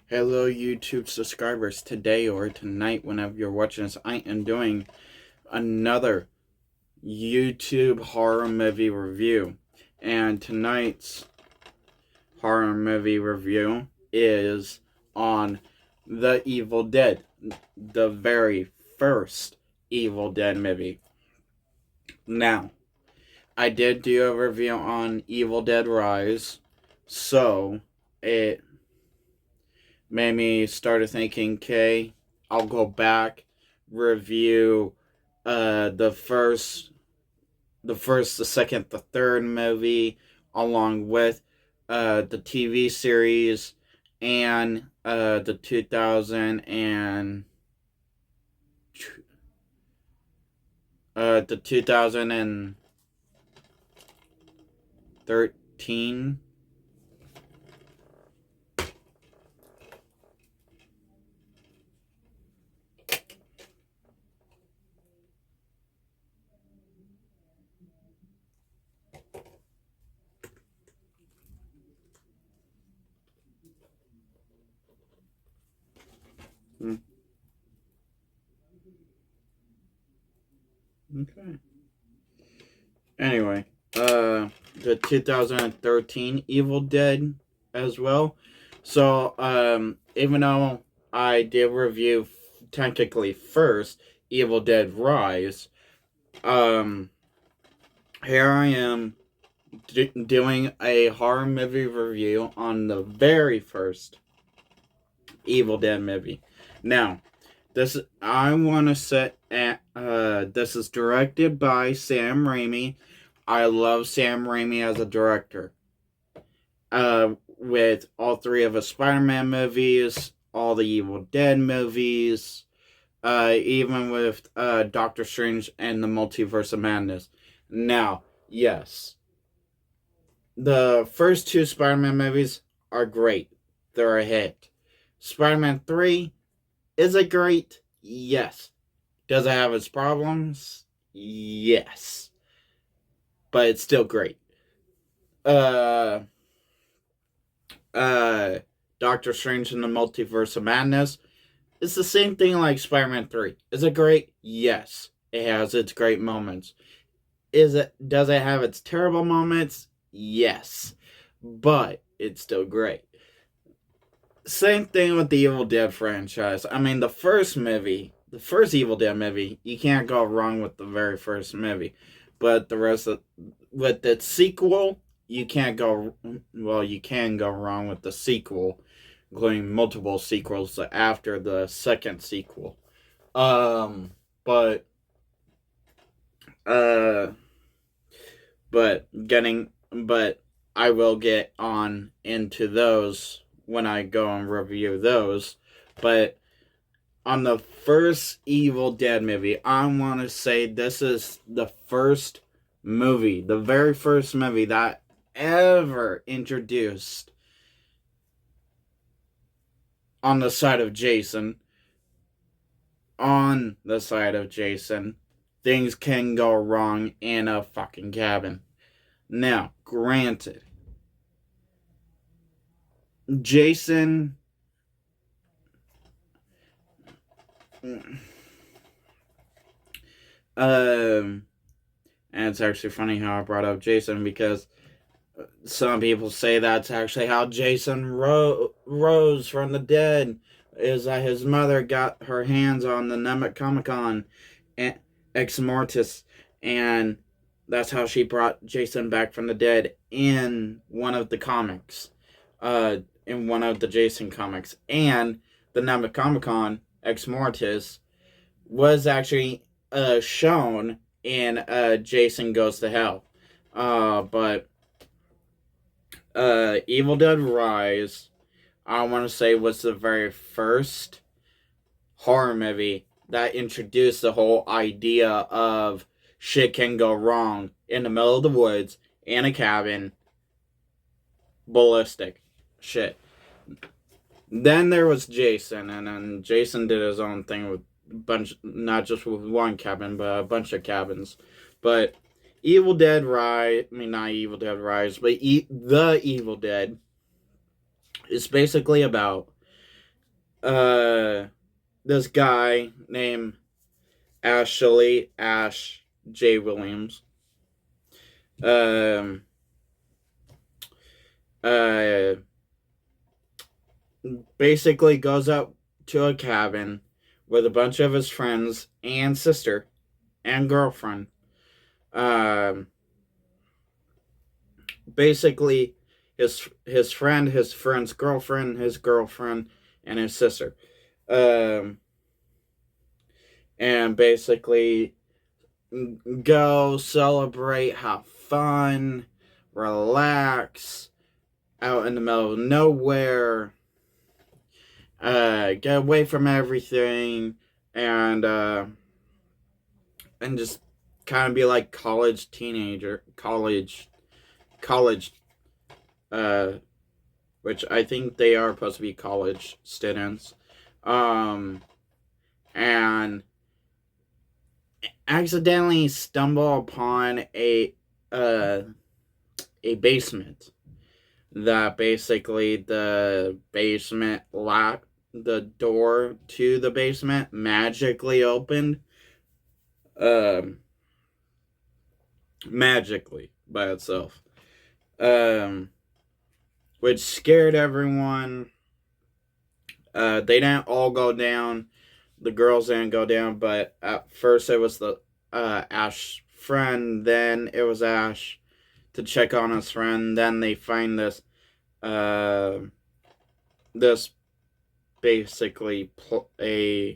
Hello, YouTube subscribers. Today or tonight, whenever you're watching this, I am doing another YouTube horror movie review. And tonight's horror movie review is on The Evil Dead, the very first Evil Dead movie. Now, I did do a review on Evil Dead Rise, so it made me start thinking, okay, I'll go back, review the second, the third movie, along with the TV series and the 2013. Okay. Anyway, the 2013 Evil Dead as well. So, even though I did review technically first Evil Dead Rise, um, here I am doing a horror movie review on the very first Evil Dead movie. Now, this I want to set at this is directed by Sam Raimi. I love Sam Raimi as a director. With all three of his Spider-Man movies, all the Evil Dead movies, even with Doctor Strange and the Multiverse of Madness. Now, yes, the first two Spider-Man movies are great. They're a hit. Spider-Man 3, is it great? Yes. Does it have its problems? Yes. But it's still great. Uh uh Doctor Strange and the Multiverse of Madness. It's the same thing like Spider-Man 3. Is it great? Yes. It has its great moments. Does it have its terrible moments? Yes. But it's still great. Same thing with the Evil Dead franchise. I mean, the first Evil Dead movie, you can't go wrong with the very first movie. But with the sequel, you can't go, well, you can go wrong with the sequel, including multiple sequels after the second sequel. Um, but, uh, but I will get on into those when I go and review those. But on the first Evil Dead movie, I want to say this is the very first movie that ever introduced on the side of Jason. On the side of Jason, things can go wrong in a fucking cabin. Now, granted, Jason. And it's actually funny how I brought up Jason because some people say that's actually how Jason rose from the dead, is that his mother got her hands on the Necronomicon Ex Mortis, and that's how she brought Jason back from the dead in one of the comics, in one of the Jason comics. And the Necronomicon Ex Mortis was actually shown in Jason Goes to Hell. But Evil Dead Rise, I want to say, was the very first horror movie that introduced the whole idea of shit can go wrong in the middle of the woods, in a cabin, ballistic shit. Then there was Jason, and then Jason did his own thing with not just with one cabin, but a bunch of cabins. But Evil Dead Rise, I mean, not Evil Dead Rise, but The Evil Dead is basically about this guy named Ash J. Williams, um, uh, basically goes up to a cabin with a bunch of his friends and sister and girlfriend. Um, basically, his friend, his friend's girlfriend, his girlfriend, and his sister. Um, and basically go celebrate, have fun, relax, out in the middle of nowhere, get away from everything, and just kind of be like college, uh, which I think they are supposed to be college students, and accidentally stumble upon a basement that basically the basement lock the door to the basement magically opened, um magically by itself, which scared everyone. They didn't all go down, the girls didn't go down, but at first it was the Ash friend, then it was Ash to check on his friend, then they find uh this basically player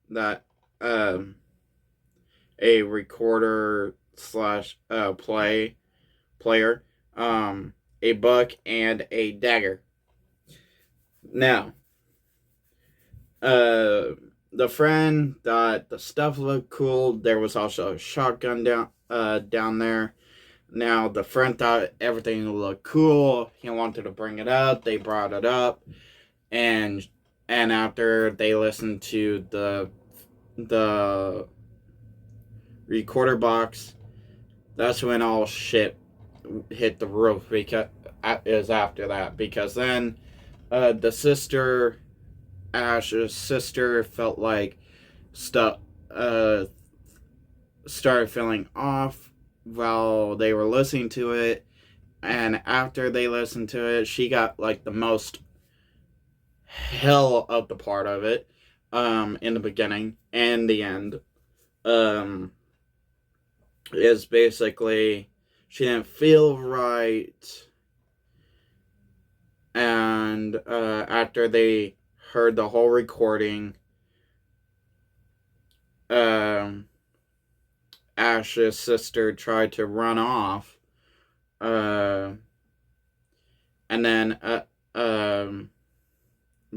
that a recorder slash player, a book and a dagger. Now, the friend thought the stuff looked cool. There was also a shotgun down there. Now the friend thought everything looked cool. He wanted to bring it up. They brought it up, and after they listened to the recorder box, that's when all shit hit the roof. Because is after that, because then the sister, Ash's sister, felt like stuff started feeling off while they were listening to it, and after they listened to it, she got like the most hell of the part of it, in the beginning and the end, is basically she didn't feel right, and after they heard the whole recording, Ash's sister tried to run off, and then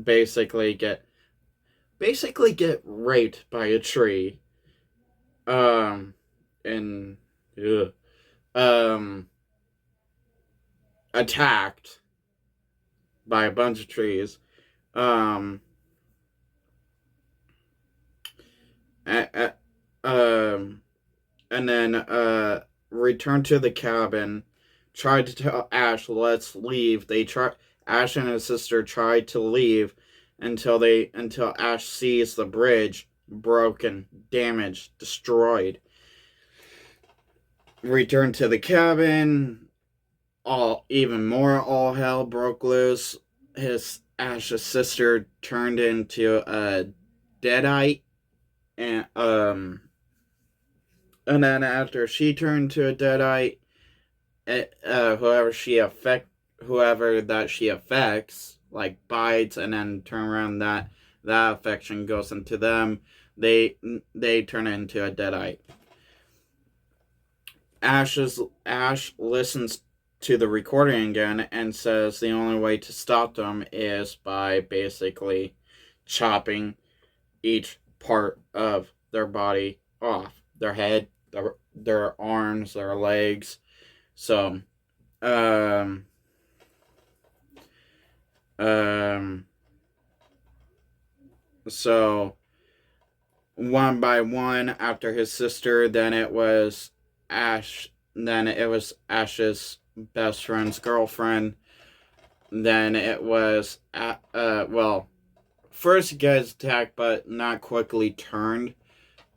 basically get raped by a tree, and attacked by a bunch of trees, um, and then returned to the cabin, tried to tell Ash, let's leave. Ash and his sister tried to leave until Ash sees the bridge broken, damaged, destroyed. Returned to the cabin, all hell broke loose. Ash's sister turned into a deadite, and then after she turned to a deadite, whoever that she affects, like bites, and then turn around, that affection goes into them. They turn into a deadite. Ash listens to the recording again and says the only way to stop them is by basically chopping each part of their body off. Their head, their arms, their legs. So, so one by one, after his sister, then it was Ash's best friend's girlfriend, then it was first he gets attacked but not quickly turned.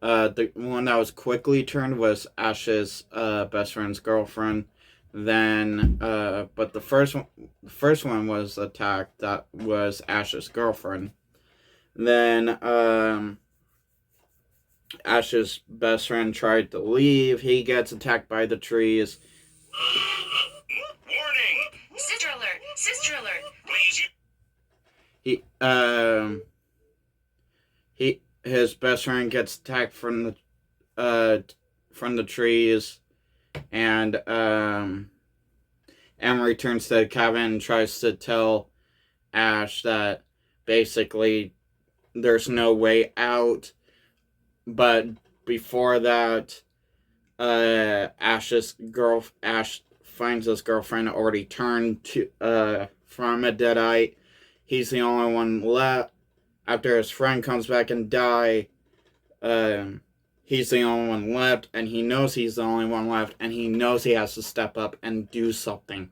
The one that was quickly turned was Ash's best friend's girlfriend. Then, but the first one was attacked. That was Ash's girlfriend. Then, Ash's best friend tried to leave. He gets attacked by the trees. Warning! Sister alert! Sister alert! Please. His best friend gets attacked from the trees, and returns to the cabin and tries to tell Ash that basically there's no way out. But before that, Ash finds his girlfriend already turned to from a deadite. He's the only one left. After his friend comes back and die, he's the only one left, and he knows he's the only one left, and he knows he has to step up and do something.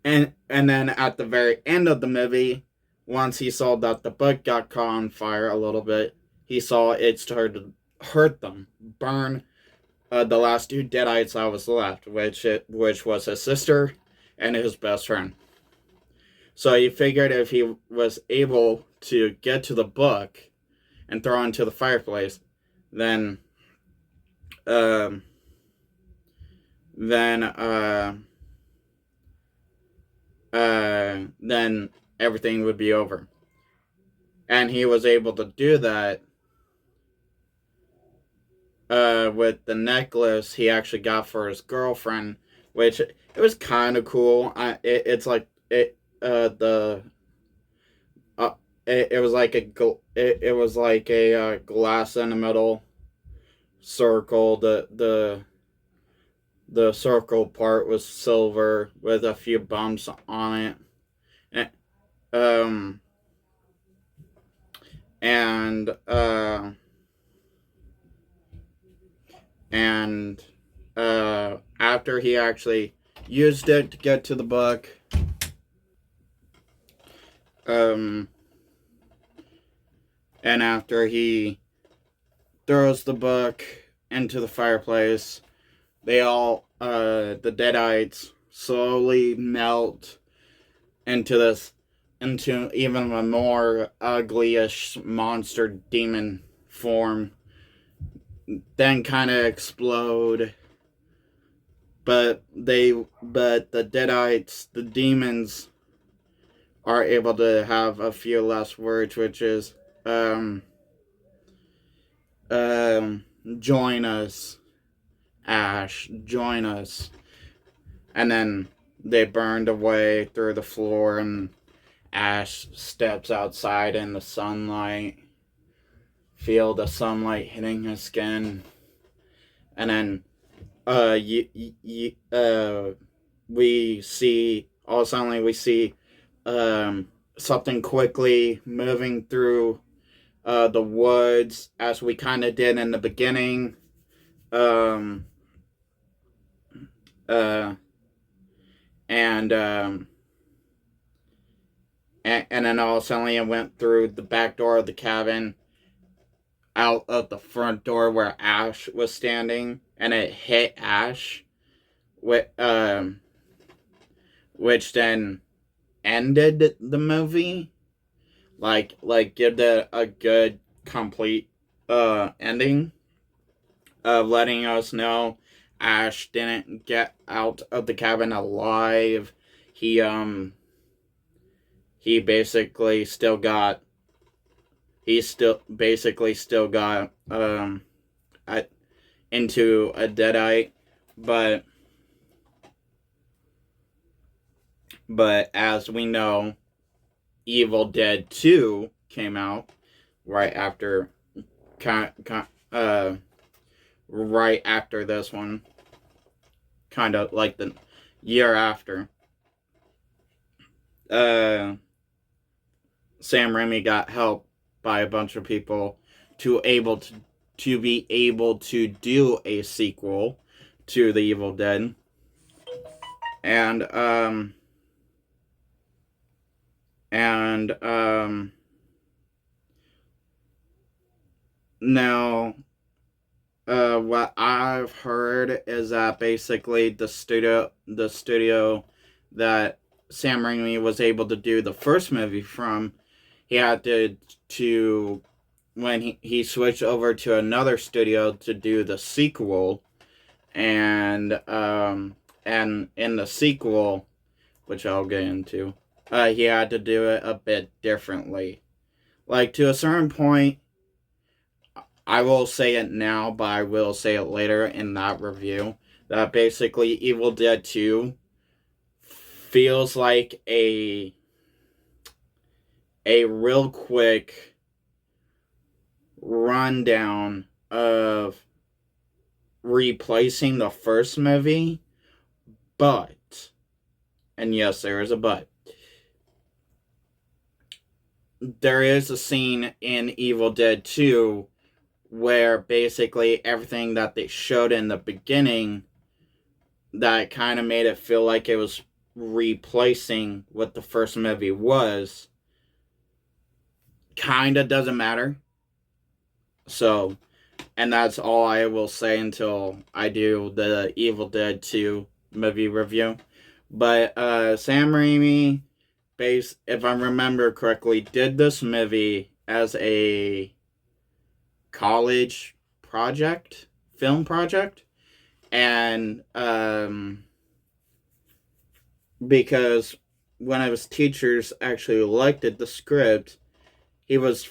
And then at the very end of the movie, once he saw that the book got caught on fire a little bit, he saw it started to hurt them, burn the last two deadites that was left, which was his sister and his best friend. So he figured if he was able to get to the book and throw it into the fireplace, then everything would be over. And he was able to do that with the necklace he actually got for his girlfriend, which it was kind of cool. It was like a glass in the middle circle. The circle part was silver with a few bumps on it. After he actually used it to get to the book, and after he throws the book into the fireplace, they all, the deadites, slowly melt into even a more ugly-ish monster demon form, then kind of explode. But the deadites, the demons, are able to have a few last words, which is, join us, Ash, join us. And then they burned away through the floor, and Ash steps outside in the sunlight, feel the sunlight hitting his skin, and then we see something quickly moving through the woods, as we kind of did in the beginning. And then all of a sudden it went through the back door of the cabin, out of the front door where Ash was standing, and it hit Ash, which then ended the movie, like give it a good complete ending of letting us know Ash didn't get out of the cabin alive. He basically still got into a deadite, but as we know, Evil Dead 2 came out right after this one, kind of like the year after. Sam Raimi got help by a bunch of people to be able to do a sequel to The Evil Dead. And And now what I've heard is that basically the studio that Sam Raimi was able to do the first movie from, he had to when he switched over to another studio to do the sequel, and in the sequel, which I'll get into, he had to do it a bit differently. Like, to a certain point, I will say it now, but I will say it later in that review, that basically Evil Dead 2 feels like a real quick rundown of replacing the first movie, but, and yes, there is a but, there is a scene in Evil Dead 2 where basically everything that they showed in the beginning that kind of made it feel like it was replacing what the first movie was kind of doesn't matter. So, and that's all I will say until I do the Evil Dead 2 movie review. But Sam Raimi, if I remember correctly, did this movie as a college project, film project, and because one of his teachers actually liked it, the script, he was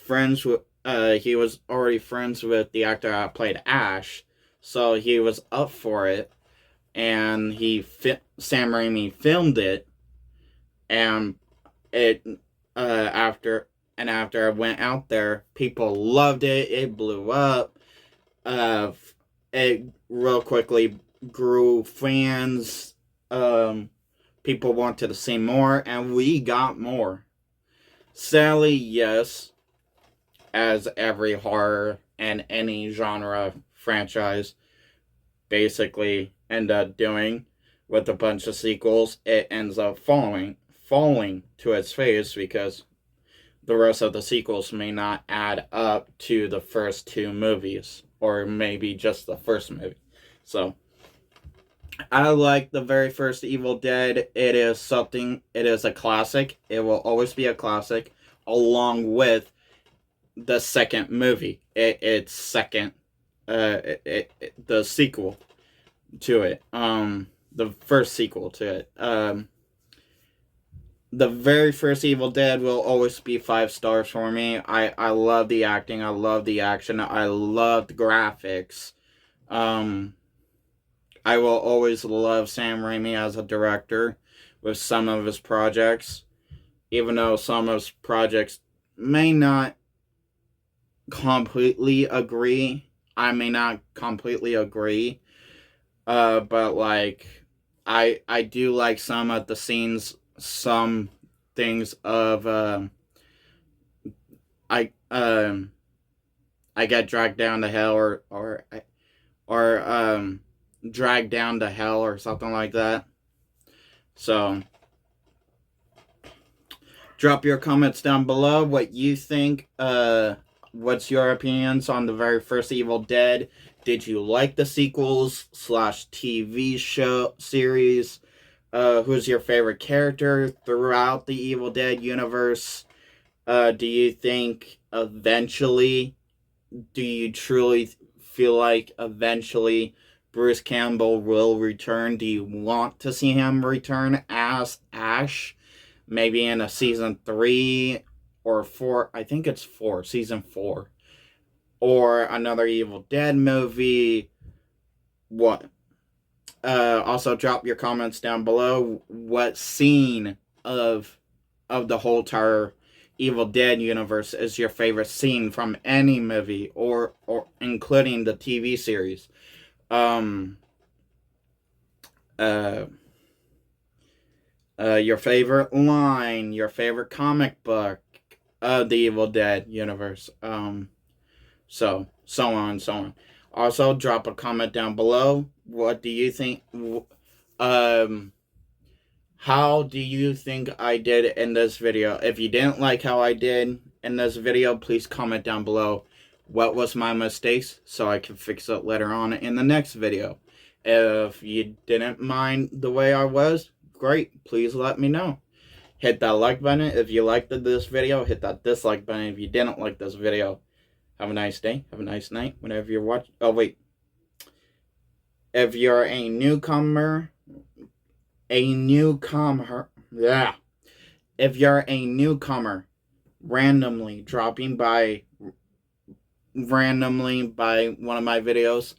already friends with the actor that played Ash, so he was up for it, and Sam Raimi filmed it, and it after I went out there, people loved it. It blew up. It real quickly grew fans. People wanted to see more, and we got more. Sadly, yes, as every horror and any genre franchise basically end up doing with a bunch of sequels, it ends up falling to its face because the rest of the sequels may not add up to the first two movies, or maybe just the first movie. So, I like the very first Evil Dead. It is a classic. It will always be a classic, along with the second movie. It's second, the sequel to it. The first sequel to it. The very first Evil Dead will always be 5 stars for me. I love the acting. I love the action. I love the graphics. I will always love Sam Raimi as a director with some of his projects. Even though some of his projects may not completely agree. I may not completely agree. But like, I do like some of the scenes, some things of I I get dragged down to hell, or dragged down to hell or something like that. So drop your comments down below what you think. What's your opinions on the very first Evil Dead? Did you like the sequels / TV show series? Who's your favorite character throughout the Evil Dead universe? Do you think eventually, do you truly feel like eventually Bruce Campbell will return? Do you want to see him return as Ash? Maybe in a season 3 or 4. I think it's 4, season 4. Or another Evil Dead movie. What? Also, drop your comments down below. What scene of the whole entire Evil Dead universe is your favorite scene from any movie, or including the TV series? Your favorite line, your favorite comic book of the Evil Dead universe. So on and so on. Also, drop a comment down below. What do you think? How do you think I did in this video? If you didn't like how I did in this video, please comment down below what was my mistakes so I can fix it later on in the next video. If you didn't mind the way I was, great, please let me know. Hit that like button if you liked this video. Hit that dislike button if you didn't like this video. Have a nice day. Have a nice night whenever you're watching. Oh, wait. If you're a newcomer, yeah. If you're a newcomer, randomly dropping by one of my videos,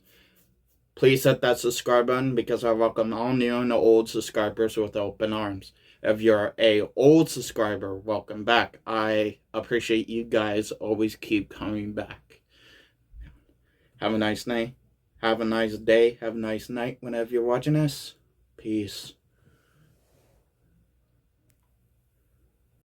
please hit that subscribe button because I welcome all new and old subscribers with open arms. If you're a old subscriber, welcome back. I appreciate you guys always keep coming back. Have a nice night. Have a nice day. Have a nice night whenever you're watching this. Peace.